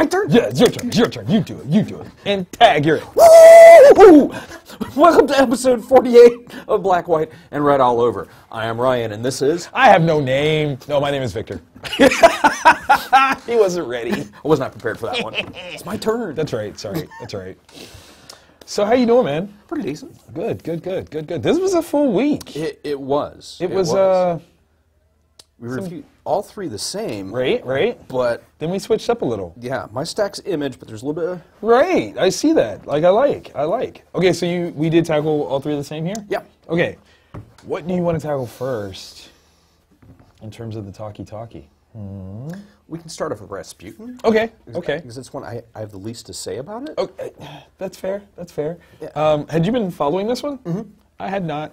my turn? Yeah, it's your turn. It's your turn. You do it. You do it. And tag, you're it. Woo! Welcome to episode 48 of Black, White, and Red All Over. I am Ryan, and this is... I have no name. No, my name is Victor. He wasn't ready. I was not prepared for that one. It's my turn. That's right. Sorry. That's right. So how you doing, man? Pretty decent. Good. This was a full week. It was. It was. We reviewed all three the same. Right. But then we switched up a little. yeah, my stack's Image, but there's a little bit of... Right. I see that. I like. Okay, so we did tackle all three of the same here? Yeah. Okay. What do you want to tackle first in terms of the talkie? We can start off with Rasputin. Okay. Because it's one I have the least to say about it. Okay. That's fair. Yeah. Had you been following this one? Mm-hmm. I had not.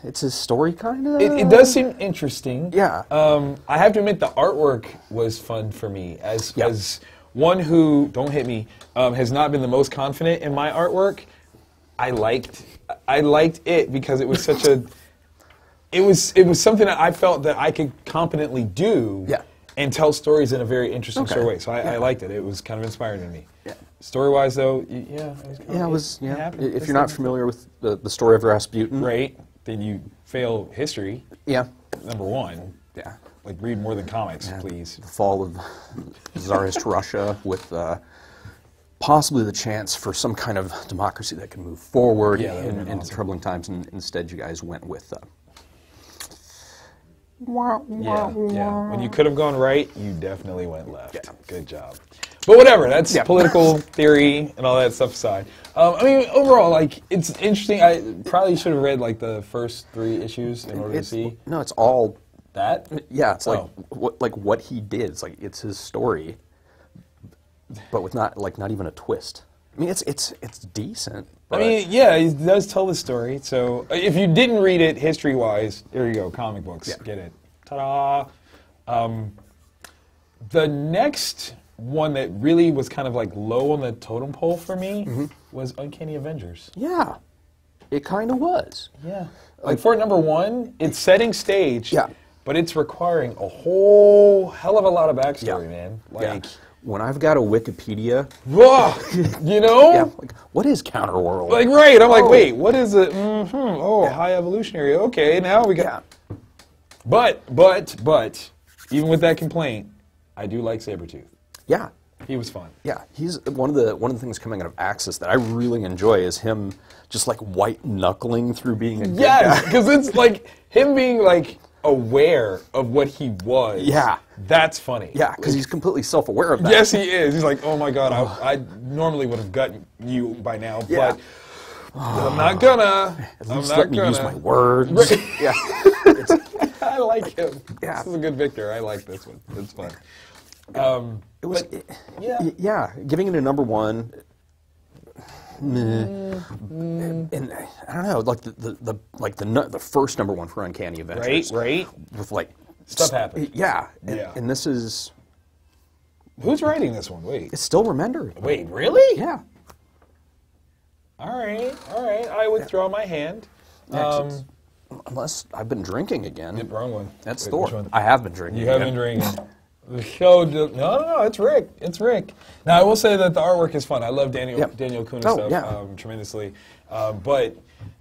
It's his story, kind of. It does seem interesting. Yeah. I have to admit the artwork was fun for me as one who, don't hit me, has not been the most confident in my artwork. I liked it because it was such a. It was something that I felt that I could competently do. Yeah. And tell stories in a very interesting sort of way. So I liked it. It was kind of inspiring to me. Yeah. Story-wise, though, it was. If you're not familiar with the story of Rasputin, right, then you fail history. Yeah. Number one. Yeah. Like, read more than comics, please. The fall of Tsarist Russia with possibly the chance for some kind of democracy that can move forward in troubling times, and instead you guys went with... When you could have gone right, you definitely went left. Yeah. Good job. But whatever, that's political theory and all that stuff aside. I mean, overall, like, it's interesting. I probably should have read, like, the first 3 issues in order to see. No, it's all... That? Yeah, it's like what he did. It's like, it's his story, but with not even a twist. I mean, it's decent. I mean, yeah, he does tell the story. So if you didn't read it history-wise, there you go, comic books. Yeah. Get it. Ta-da! The next one that really was kind of like low on the totem pole for me was Uncanny Avengers. Yeah, it kind of was. Yeah. Like, for number 1, it's setting stage. Yeah. But it's requiring a whole hell of a lot of backstory, man. Like, when I've got a Wikipedia, you know? Yeah, like, what is Counterworld? Like, right, I'm like, wait, what is it? High evolutionary. Okay, now we got... But, even with that complaint, I do like Sabretooth. Yeah. He was fun. Yeah, he's one of the things coming out of Axis that I really enjoy is him just like white knuckling through being a good guy. Because it's like him being like aware of what he was. Yeah. That's funny. Yeah, because he's completely self-aware of that. Yes, he is. He's like, oh my God, I normally would have gotten you by now, but I'm not gonna. At least let me use my words. Yeah. I like him. Yeah. This is a good Victor. I like this one. It's fun. It was, giving it a number 1. And I don't know, like the first number 1 for Uncanny Avengers, right, with like stuff happens. And this is who's writing this one? Wait, it's still Remender. Wait, really? Yeah. All right. I withdraw my hand. Unless I've been drinking again. Yep, wrong one. That's Thor. I have been drinking. You have been drinking. The show, no, it's Rick. Now, I will say that the artwork is fun. I love Daniel Kuhn stuff tremendously. But,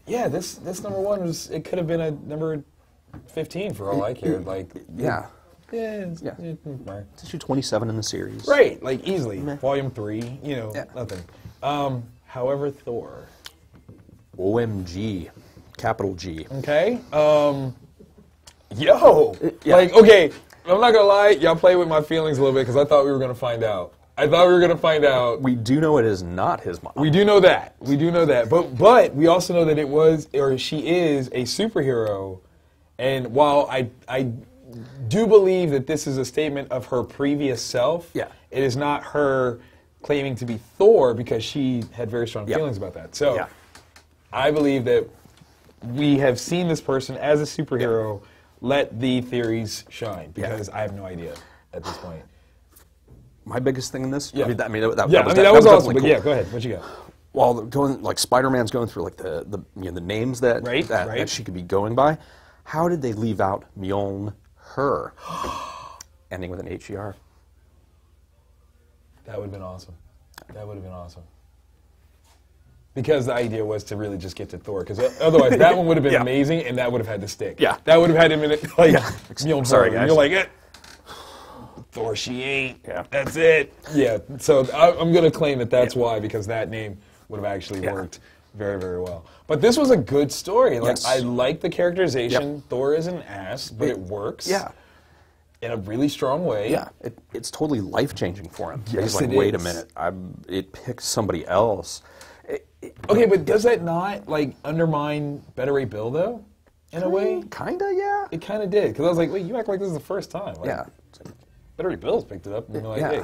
yeah, this number 1 was, it could have been a number 15 for all I cared. It's issue 27 in the series. Right, like easily. Volume 3, nothing. However, Thor. OMG. Capital G. Okay. Like, okay. I'm not gonna lie, y'all play with my feelings a little bit because I thought we were gonna find out. We do know it is not his mom. We do know that. But we also know that it was, or she is, a superhero. And while I do believe that this is a statement of her previous self, it is not her claiming to be Thor because she had very strong feelings about that. So I believe that we have seen this person as a superhero. Let the theories shine, because I have no idea at this point. My biggest thing in this, that was awesome. But cool. Yeah, go ahead. What you got? While Spider-Man's going through like the names that she could be going by, how did they leave out Mjolnir? ending with an HER. That would have been awesome. That would have been awesome. Because the idea was to really just get to Thor, because otherwise that one would have been amazing, and that would have had to stick. Yeah. That would have had him in it, like, Sorry, guys. You're like, Thor, she ain't. Yeah. That's it. Yeah, so I'm going to claim that that's why, because that name would have actually worked very, very well. But this was a good story. Like, I like the characterization. Yep. Thor is an ass, but it works. Yeah. In a really strong way. Yeah, it's totally life-changing for him. Yes, He's like, wait a minute, it picked somebody else. Okay, but does that not, like, undermine Better Ray Bill, though, in a way? Kinda, yeah. It kind of did, because I was like, wait, you act like this is the first time. Like, Yeah. Better Ray Bill's picked it up, and you're like, hey,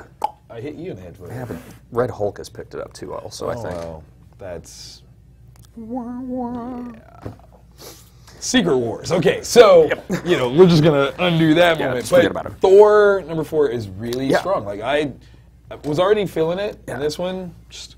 I hit you in the head with it. Yeah, but Red Hulk has picked it up too also, I think. Well, that's... Yeah. Secret Wars. Okay, so, you know, we're just going to undo that moment. Just forget about it. Thor #4 is really strong. Like, I was already feeling it, and this one, just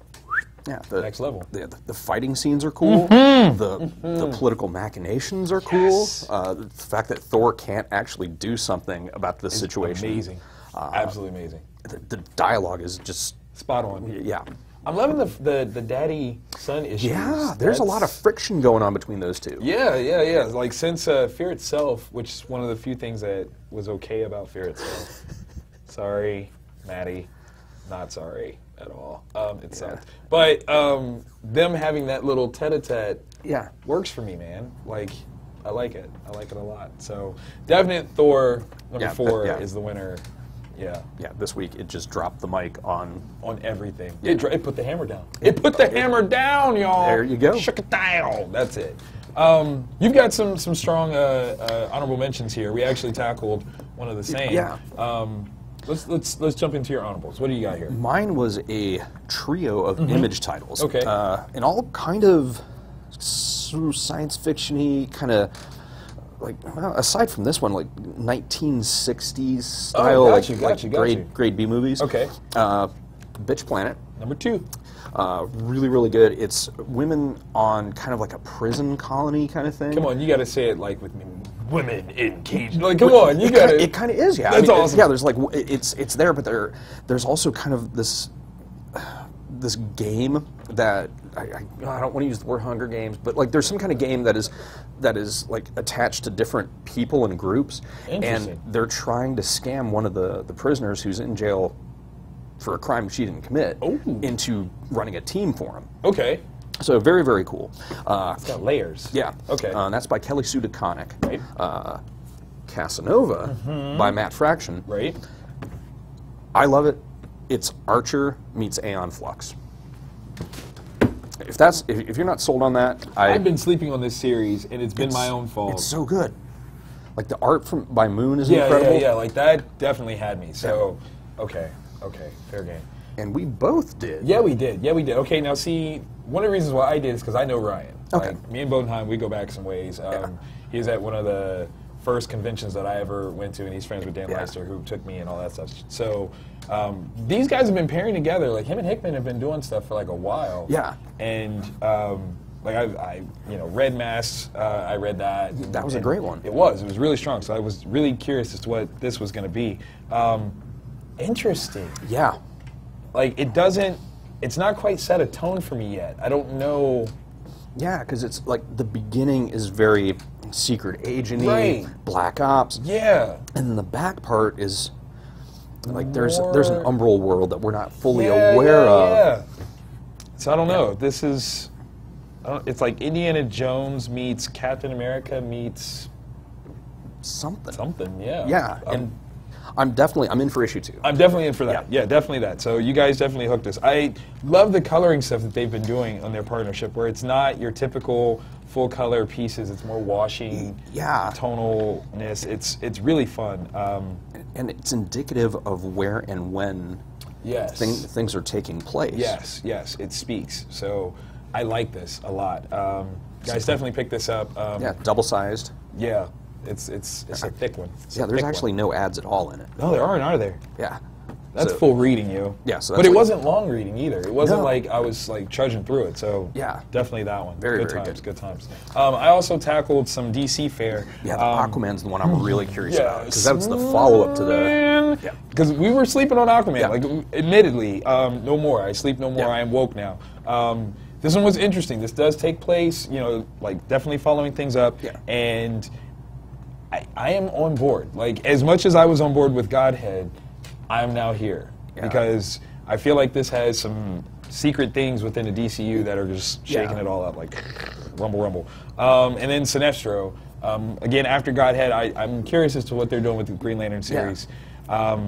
the next level. The fighting scenes are cool. The political machinations are cool. The fact that Thor can't actually do something about this situation. Amazing. Absolutely amazing. The dialogue is just... Spot on. Yeah. I'm loving the daddy-son issues. Yeah, there's a lot of friction going on between those two. Yeah. Like, since Fear Itself, which is one of the few things that was okay about Fear Itself. Sorry, Maddie. Not sorry at all. It sucked. But them having that little tete-a-tete works for me, man. Like, I like it. I like it a lot. So, definite Thor #4 is the winner. Yeah. Yeah, this week it just dropped the mic on everything. Yeah. It put the hammer down. It put the hammer down, y'all. There you go. Shook it down. That's it. You've got some strong honorable mentions here. We actually tackled one of the same. Yeah. Let's jump into your honorables. What do you got here? Mine was a trio of image titles. Okay. And all kind of science fiction-y, kind of, like, well, aside from this one, like 1960s style, grade B movies. Okay. Bitch Planet. #2. Really good. It's women on kind of like a prison colony kind of thing. Come on, you got to say it like with me. Women in cages. Like, come on, you got to. It kind of is, yeah. That's awesome. Yeah, there's like it's there, but there's also kind of this game that I don't want to use the word Hunger Games, but like there's some kind of game that is like attached to different people and groups, and they're trying to scam one of the prisoners who's in jail for a crime she didn't commit into running a team for him. Okay. So very, very cool. It's got layers. Yeah. Okay. That's by Kelly Sue DeConnick. Right. Casanova by Matt Fraction. Right. I love it. It's Archer meets Aeon Flux. If you're not sold on that, I've been sleeping on this series, and it's been my own fault. It's so good. Like the art by Moon is incredible. Yeah. Like that definitely had me. So, okay, fair game. And we both did. Yeah, we did. Okay, now see, one of the reasons why I did is because I know Ryan. Okay. Like, me and Bodenheim, we go back some ways. He was at one of the first conventions that I ever went to, and he's friends with Dan Leister, who took me and all that stuff. So these guys have been pairing together. Like, him and Hickman have been doing stuff for like a while. Yeah. And like I Red Mass, I read that. That was a great one. It was really strong. So I was really curious as to what this was going to be. Interesting. Yeah. Like, it's not quite set a tone for me yet. I don't know. Yeah, because it's like the beginning is very secret agent-y, Black Ops. Yeah. And then the back part is like there's an umbral world that we're not fully aware of. Yeah. So I don't know. This is, it's like Indiana Jones meets Captain America meets something. Something, yeah. Yeah. And I'm in for issue 2. I'm definitely in for that. Yeah, definitely that. So you guys definitely hooked us. I love the coloring stuff that they've been doing on their partnership, where it's not your typical full color pieces. It's more washing, tonalness. It's really fun. And it's indicative of where and when things are taking place. Yes, it speaks. So I like this a lot. Guys, definitely pick this up. Double-sized. Yeah. It's a thick one. There's actually no ads at all in it. No, there aren't, are there? Yeah. That's full reading, you. Yeah, so but it wasn't long reading either. It wasn't like I was like trudging through it. So yeah, definitely that one. Very good very times, good. Good times. I also tackled some DC fare. Yeah, the Aquaman's the one I'm really curious about because that was the follow-up to the. Because we were sleeping on Aquaman. Yeah. Like, admittedly, no more. I sleep no more. I am woke now. This one was interesting. This does take place, like definitely following things up. Yeah. And I am on board. Like, as much as I was on board with Godhead, I am now here. Yeah. Because I feel like this has some secret things within the DCU that are just shaking it all up, like rumble, rumble. And then Sinestro. Again, after Godhead, I'm curious as to what they're doing with the Green Lantern series. Yeah.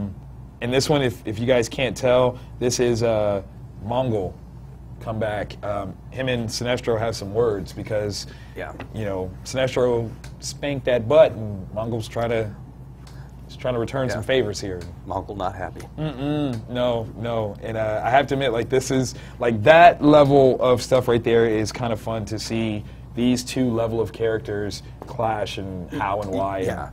And this one, if you guys can't tell, this is Mongol come back. Him and Sinestro have some words because, Sinestro spanked that butt, and Mongol's trying to return some favors here. Mongol not happy. No. And I have to admit, like, this is, like, that level of stuff right there is kind of fun to see these two level of characters clash and how and why. Yeah.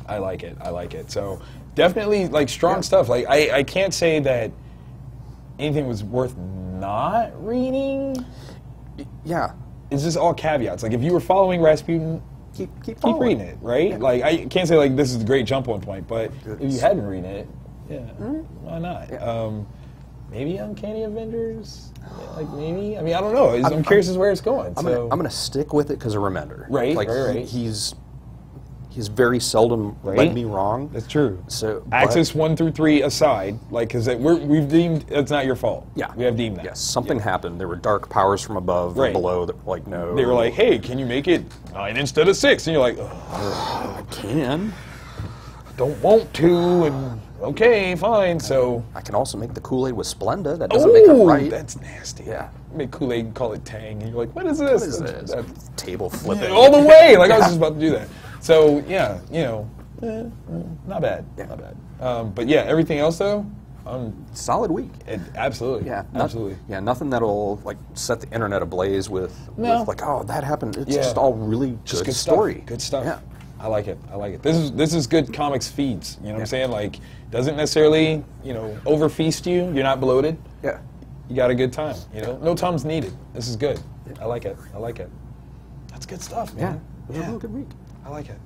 I like it. So definitely, like, strong stuff. Like, I can't say that anything was worth not reading. Yeah. It's just all caveats. Like, if you were following Rasputin, keep reading it, right? Yeah. Like, I can't say, like, this is a great jump-on point, but if you hadn't read it, why not? Yeah. Maybe Uncanny Avengers? Like, maybe? I mean, I don't know. I'm curious as where it's going. I'm going to stick with it because of Remender. Right, like, right. He's very seldom led me wrong. That's true. So Axis 1 through 3 aside, like, because we've deemed it's not your fault. Yeah, we have deemed that. Yes, something happened. There were dark powers from above and below that were like, no. They were like, hey, can you make it 9 instead of 6? And you're like, I can. Don't want to, and okay, fine. So I can also make the Kool-Aid with Splenda. That doesn't make it right. That's nasty. Yeah. Make Kool-Aid and call it Tang, and you're like, what is this? What is this? That's table flipping. All the way. Like, I was just about to do that. So, yeah, not bad. Yeah. Not bad. But, yeah, everything else, though, solid week. Absolutely. Yeah. Absolutely. Yeah, nothing that'll, like, set the internet ablaze with like, oh, that happened. It's just all really good story. Stuff. Good stuff. Yeah. I like it. This is good comics feeds. You know what I'm saying? Like, doesn't necessarily, overfeast you. You're not bloated. Yeah. You got a good time. No Tums needed. This is good. I like it. That's good stuff, man. Yeah. It was a real good week. I like it.